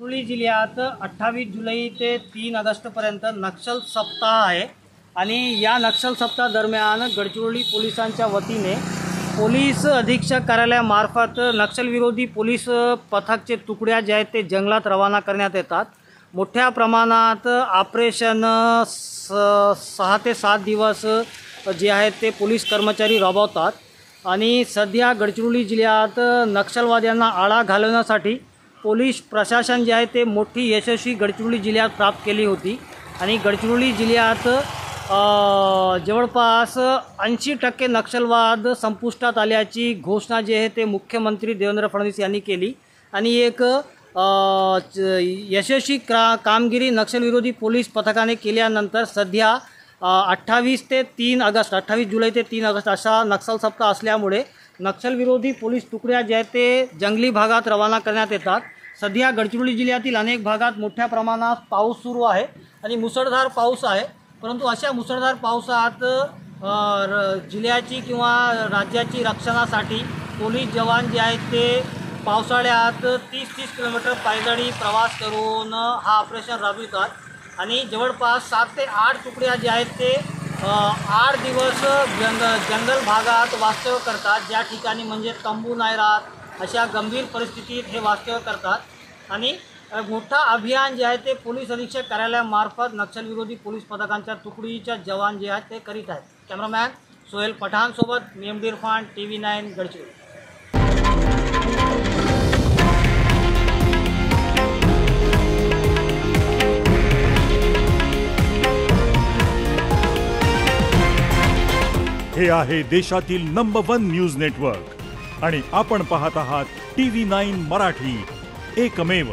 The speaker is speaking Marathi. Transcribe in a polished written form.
गडचिरोली जिल्ह्यात 28 जुलै ते 3 ऑगस्टपर्यंत नक्षल सप्ताह आहे आणि या नक्षल सप्ताह दरम्यान गडचिरोली पोलिसांच्या वतीने पोलीस अधीक्षक कार्यालयामार्फत नक्षलविरोधी पोलीस पथकचे तुकड्या जे आहेत ते जंगलात रवाना करण्यात येतात। मोठ्या प्रमाणात ऑपरेशन 6 ते 7 दिवस जे आहेत ते पोलीस कर्मचारी राबवतात आणि सध्या गडचिरोली जिल्ह्यात नक्षलवाद्यांना आळा घालवण्यासाठी पोलीस प्रशासन जे आहे ते मोठी यशस्वी गडचिरोली जिल्ह्यात प्राप्त केली होती आणि गडचिरोली जिल्ह्यात जवळपास 80% नक्षलवाद संपुष्टात आल्याची घोषणा जी आहे ते मुख्यमंत्री देवेंद्र फडणवीस यांनी केली आणि एक यशस्वी कामगिरी नक्षलविरोधी पोलीस पथकाने केल्यानंतर सध्या 28 जुलै ते 3 ऑगस्ट असा नक्षल सप्ताह असल्यामुळे नक्षलविरोधी पोलीस तुकड्या ज्या आहेत ते जंगली भागात रवाना करण्यात येतात। सध्या गडचिरोली जिल्ह्यातील अनेक भागात मोठ्या प्रमाणात पाऊस सुरू आहे आणि मुसळधार पाऊस आहे, परंतु अशा मुसळधार पावसात जिल्ह्याची किंवा राज्याची रक्षणासाठी पोलीस जवान जे आहेत ते पावसाळ्यात 30 किलोमीटर पायदळी प्रवास करून हा ऑपरेशन राबवितात आणि जवळपास 7 ते 8 तुकड्या ज्या आहेत ते 8 दिवस जंगल भागात वास्तव्य करतात, ज्या ठिकाणी म्हणजे तंबू नाही राहत अशा गंभीर परिस्थितीत हे वास्तव्य करतात आणि मोठा अभियान जे आहे ते पोलीस अधीक्षक कार्यालयामार्फत नक्षलविरोधी पोलीस पथकांच्या तुकडीच्या जवान जे आहेत ते करीत आहेत। कॅमेरामॅन सोहेल पठाण सोबत मेमडी इरफान, TV9 गडचिरोली। हे आहे देशातील नंबर 1 न्यूज नेटवर्क आणि आपण पाहत आहात TV9 मराठी, एकमेव।